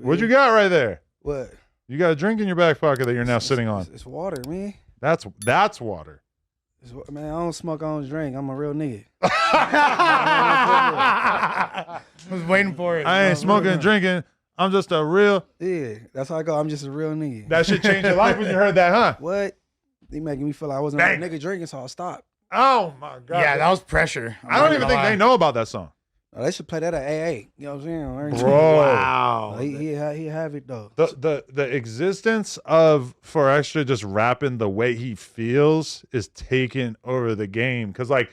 What you got right there? What? You got a drink in your back pocket that you're now sitting on. It's water, man. That's water. Man, I don't smoke, I don't drink. I'm a real nigga. I was waiting for it. I ain't smoking and drinking. I'm just a real. Yeah, that's how I go. I'm just a real nigga. That shit changed your life when you heard that, huh? What? They making me feel like I wasn't a nigga drinking, so I stopped. Oh my god. Yeah, that was pressure. I don't even think they know about that song. Oh, they should play that at AA. You know what I'm saying? Bro. Wow. He have it though. The existence of For Extra just rapping the way he feels is taking over the game. Because like,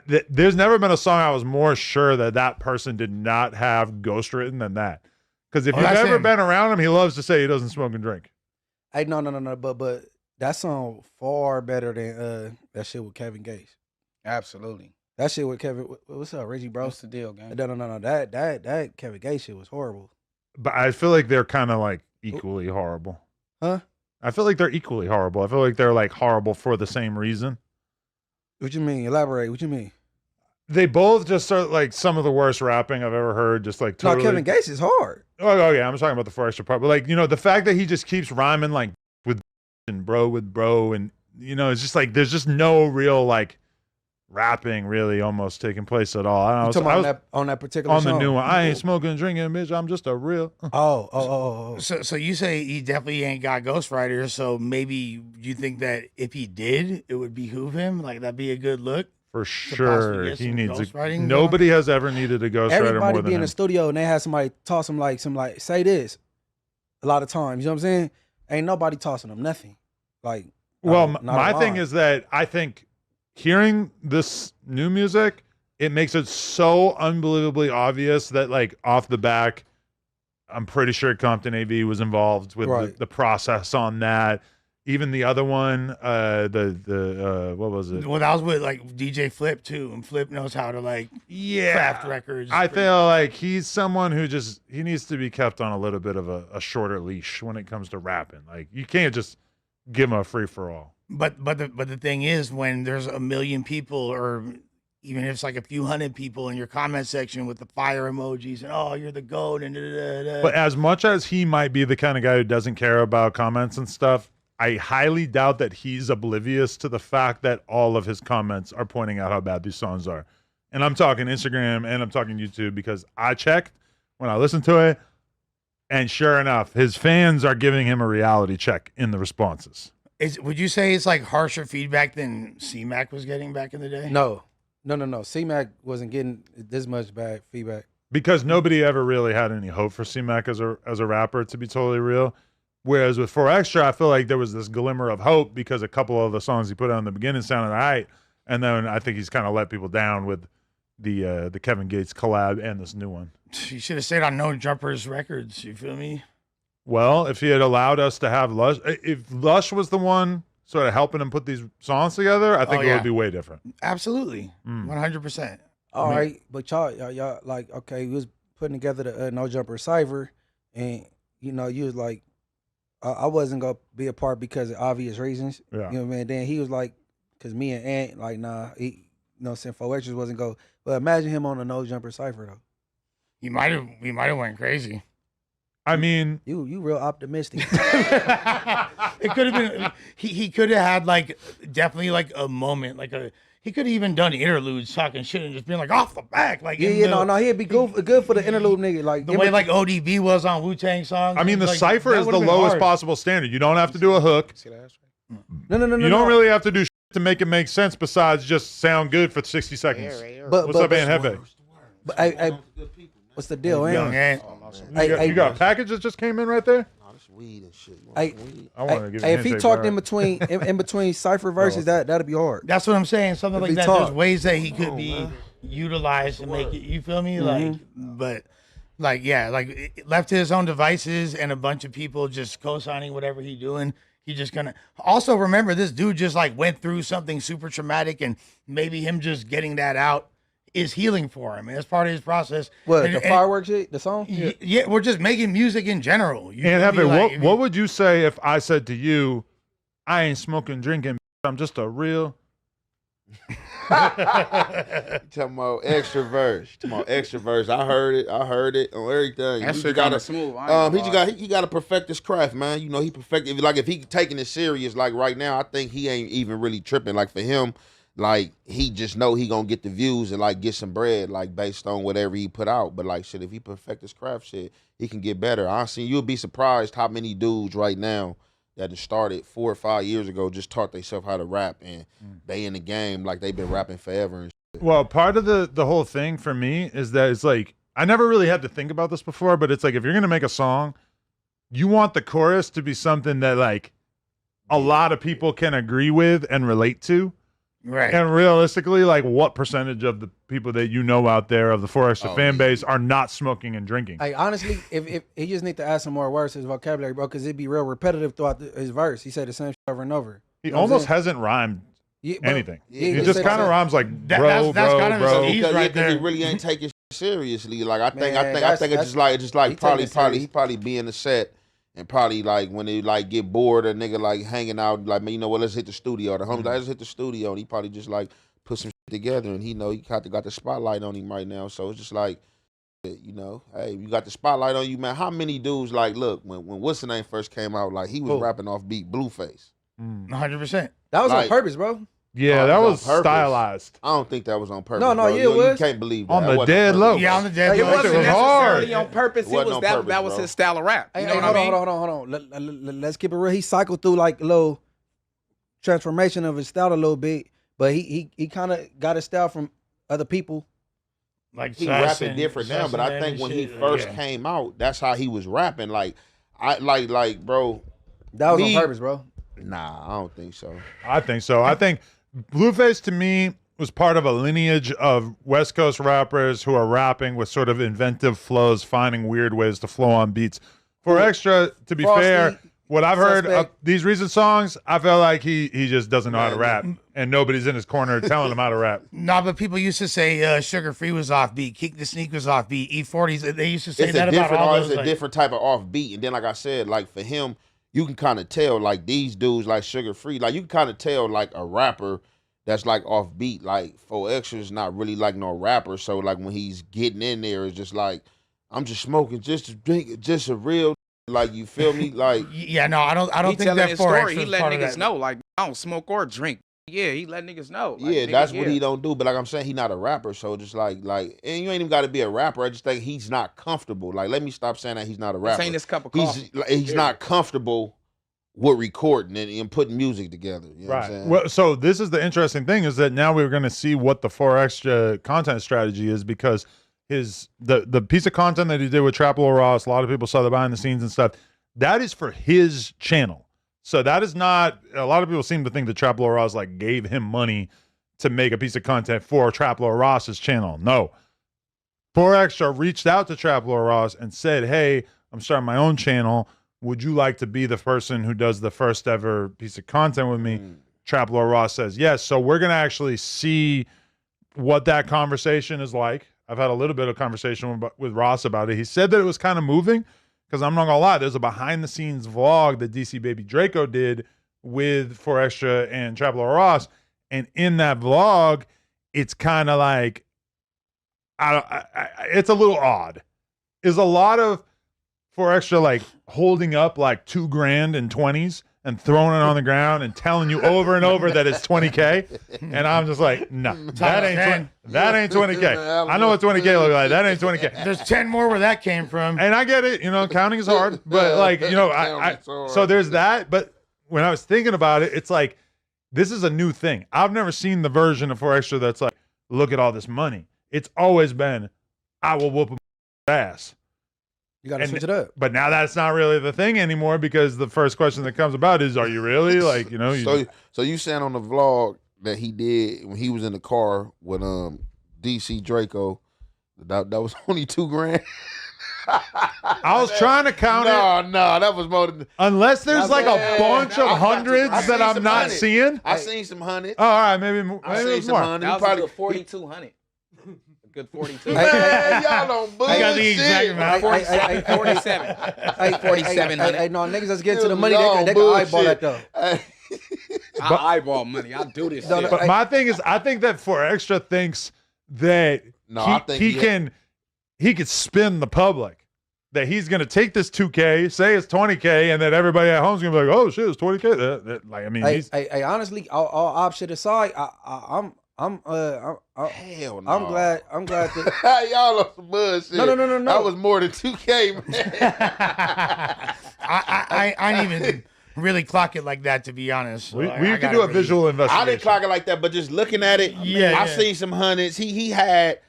there's never been a song I was more sure that person did not have ghostwritten than that. Because if you've ever been around him, he loves to say he doesn't smoke and drink. Hey, no. But that song far better than that shit with Kevin Gates. Absolutely. That shit with Kevin. What's up, Reggie, bro? What's the deal, gang? No. That Kevin Gates shit was horrible. But I feel like they're kind of like equally horrible. Huh? I feel like they're equally horrible. I feel like they're like horrible for the same reason. What you mean? Elaborate. What you mean? They both just are like some of the worst rapping I've ever heard. Just like totally. No, Kevin Gates is hard. Oh yeah, I'm talking about the For Extra part. But like, the fact that he just keeps rhyming like with and bro with bro, and it's just like there's just no real like rapping really almost taking place at all. I don't know. On that particular on song? the new one. I ain't smoking and drinking, bitch. I'm just a real. Oh. So you say he definitely ain't got Ghostwriters. So maybe you think that if he did, it would behoove him. Like that'd be a good look. For sure, he needs ghostwriting. Nobody has ever needed a ghostwriter Everybody more than be in him. the studio and they have somebody toss them like say this. A lot of times, you know what I'm saying? Ain't nobody tossing them nothing. Like, well, not my a thing line. is that I think hearing this new music, it makes it so unbelievably obvious that like off the back, I'm pretty sure Compton AV was involved with the process on that. Even the other one, what was it? Well, that was with like DJ Flip too, and Flip knows how to like craft records. I feel like he's someone who he needs to be kept on a little bit of a shorter leash when it comes to rapping. Like you can't just give him a free for all. But the thing is, when there's a million people, or even if it's like a few hundred people in your comment section with the fire emojis and you're the GOAT and But as much as he might be the kind of guy who doesn't care about comments and stuff, I highly doubt that he's oblivious to the fact that all of his comments are pointing out how bad these songs are. And I'm talking Instagram and I'm talking YouTube because I checked when I listened to it, and sure enough, his fans are giving him a reality check in the responses. Would you say it's like harsher feedback than C-Mac was getting back in the day? No. C-Mac wasn't getting this much bad feedback. Because nobody ever really had any hope for C-Mac as a rapper, to be totally real. Whereas with For Extra, I feel like there was this glimmer of hope because a couple of the songs he put out in the beginning sounded all right. And then I think he's kind of let people down with the Kevin Gates collab and this new one. You should have stayed on No Jumpers Records. You feel me? Well, if he had allowed us to have Lush, if Lush was the one sort of helping him put these songs together, I think it would be way different. Absolutely. 100%. All right, but y'all like, okay, we was putting together the No Jumper Cypher, and you was like, I wasn't gonna be a part because of obvious reasons. Yeah. You know what I mean? Then he was like, because me and Ant, like, nah, he, saying For Extras wasn't go. But imagine him on a No Jumper Cypher though. We might have went crazy. I mean, you real optimistic. It could have been. He could have had like definitely like a moment, like he could have even done interludes talking shit and just being like off the back, like no, he'd be good for the interlude nigga, like the way like ODB was on Wu-Tang songs. I mean, the like, cypher is the lowest possible standard. You don't have to do a hook. No. You don't really have to do shit to make it make sense besides just sound good for 60 seconds. What's up, Aunt Jefe? But hey, what's the deal, Young Ant? You got a package that just came in right there? Weed and shit. I want to give if he talked in between Cypher verses, that'd be hard. That's what I'm saying. Something like that. talk. There's ways that he could be utilized to make it. You feel me? Like, but like, yeah, like left to his own devices and a bunch of people just co-signing whatever he doing. He just gonna also remember this dude just like went through something super traumatic, and maybe him just getting that out is healing for him, and that's part of his process. What, the fireworks shit, the song? Yeah, we're just making music in general. You And feel me? Hefe, Like, what would you say if I said to you, I ain't smoking, drinking, I'm just a real... Talking about extra verse. I heard it on everything. That He shit just kinda gotta, smooth. I ain't gonna lie. he gotta perfect his craft, man. You know, he perfected. Like if he taking it serious, like right now, I think he ain't even really tripping. Like for him, like he just know he gonna get the views and like get some bread, like based on whatever he put out. But like shit, if he perfect his craft, shit, he can get better. Honestly, you'll be surprised how many dudes right now that started 4 or 5 years ago just taught themselves how to rap and they in the game like they've been rapping forever and shit. Well, part of the whole thing for me is that it's like I never really had to think about this before, but it's like if you're gonna make a song, you want the chorus to be something that like a lot of people can agree with and relate to. Right. And realistically, like what percentage of the people that you know out there of the 4 Extra fan base are not smoking and drinking? Like honestly, if he just need to add some more words to his vocabulary, bro, because it'd be real repetitive throughout his verse. He said the same shit over and over. He You know what I'm almost saying? hasn't rhymed anything. Yeah, he just said kind of the same- rhymes like That's kind of bro. his ease Because right he there. really ain't taking shit seriously. Like I think Man, it's just like he probably taking it serious. he probably be in the set and probably like when they like get bored or nigga like hanging out like man, you know what, let's hit the studio. The homies like, let's hit the studio and he probably just like put some shit together and he know he got the spotlight on him right now. So it's just like, you know, hey, you got the spotlight on you, man. How many dudes like look when What's the Name first came out, like he was rapping off beat Blueface. 100%. That was on like- purpose, bro. Yeah, Oh, that it was was on purpose. stylized. I don't think that was on purpose. No, bro. yeah, it You was. can't believe that. On That the wasn't dead purpose. low. Yeah, on the dead. Hey, It That wasn't shit was hard. necessarily on purpose. It wasn't It was on that purpose, was bro. his style of rap. You Hey, know what I hold mean? on. Let's keep it real. He cycled through like a little transformation of his style a little bit, but he kind of got his style from other people. Like He Sus rapping and- different now, Sus but and I them think and when he shit, first yeah. came out, that's how he was rapping. Like I like bro. That was Me- on purpose, bro. Nah, I don't think so. I think so. I think Blueface to me was part of a lineage of West Coast rappers who are rapping with sort of inventive flows, finding weird ways to flow on beats. For Extra, to be Frosty, fair, what I've heard of Suspect. these recent songs, I feel like he just doesn't know how to rap, Man. and nobody's in his corner telling him how to rap. Nah, but people used to say Sugar Free was offbeat, Keek the Sneak was offbeat, E40s. They used to say It's that a about different all it's those. a Like, different type of offbeat. And then like I said, like for him, you can kind of tell like these dudes like Sugar Free, like you can kind of tell like a rapper that's like offbeat. Like 4 Extra is not really like no rapper. So like when he's getting in there, it's just like I'm just smoking just to drink, just a real like you feel me like. yeah, no, I don't He think telling that his 4 story. Extra He is let part of niggas that. know, like, I don't smoke or drink. Yeah, he let niggas know. Like, Yeah, nigga, that's what he don't do. But like I'm saying, he not a rapper. So just like, and you ain't even got to be a rapper. I just think he's not comfortable. Like, let me stop saying that he's not a rapper. This ain't his cup of coffee. He's not comfortable with recording and putting music together. You know what I'm saying? Well, so this is the interesting thing is that now we're going to see what the 4 Extra content strategy is because the piece of content that he did with Trap Lil Ross, a lot of people saw the behind the scenes and stuff. That is for his channel. So that is not, a lot of people seem to think that Trap Lil Ross like gave him money to make a piece of content for Trap Lil Ross's channel. No. 4 Extra reached out to Trap Lil Ross and said, hey, I'm starting my own channel. Would you like to be the person who does the first ever piece of content with me? Trap Lil Ross says yes. So we're going to actually see what that conversation is like. I've had a little bit of conversation with Ross about it. He said that it was kind of moving because I'm not going to lie. There's a behind the scenes vlog that DC Baby Draco did with 4 Extra and Trap Lil Ross. And in that vlog, it's kind of like, it's a little odd. Is a lot of 4 Extra like holding up like $2,000 in 20s and throwing it on the ground and telling you over and over that it's 20K. And I'm just like, no, that ain't 20K. I know what 20K look like. That ain't 20K. There's 10 more where that came from. And I get it, counting is hard, but like, so there's that. But when I was thinking about it, it's like, this is a new thing. I've never seen the version of 4 Extra that's like, look at all this money. It's always been, I will whoop a ass. You got to switch it up. But now that's not really the thing anymore because the first question that comes about is, are you really? Like, So you saying on the vlog that he did when he was in the car with DC Draco, that was only $2,000? I was trying to count it. No, that was more than. Unless there's like a bunch of hundreds I that seen I'm some not hundreds. seeing. I seen some hundreds. Oh, all right, maybe I it seen was some more. hundreds. That was Probably a good 4,200. A good 42. Man, y'all don't bullshit. got the exact amount. 47. 4,700. Hey, no, niggas that's getting to the You money, long they can eyeball bullshit. that though. I eyeball money. I do this No, shit. But my thing is, I think that For Extra thinks that No, I think he could spin the public. That he's going to take this 2K, say it's 20K, and that everybody at home's going to be like, oh, shit, it's 20K. Like, I mean, Hey, honestly, all opposite aside, I'm hell no. I'm glad that Y'all on some bullshit. No. That was more than 2K, man. I didn't even really clock it like that, to be honest. we I can gotta do a really- visual investigation. I didn't clock it like that, but just looking at it, Yeah, I yeah. seen some hundreds. He had.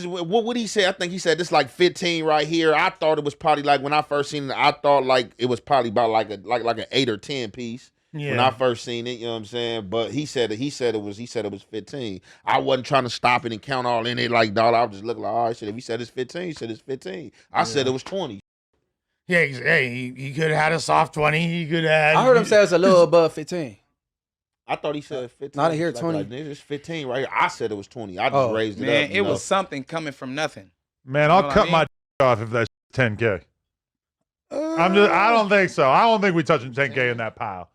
What he say? I think he said this like 15 right here. I thought it was probably like when I first seen it. I thought like it was probably about like an 8 or 10 piece Yeah. when I first seen it. You know what I'm saying? But he said it was 15. I wasn't trying to stop it and count all in it like dog. I was just looking like, all right, shit. If he said it's 15, he said it's 15. I said it was 20. Yeah, hey, he could have had a soft 20. He could have. I heard him say it's a little above 15. I thought he said 15. Not here, Like, 20. Like, nigga, it's 15 right here. I said it was 20. I just Oh. raised it Man, up. it was something coming from nothing. Man, You I'll know what cut I my mean? off if that's 10K. I don't think so. I don't think we touching 10K in that pile.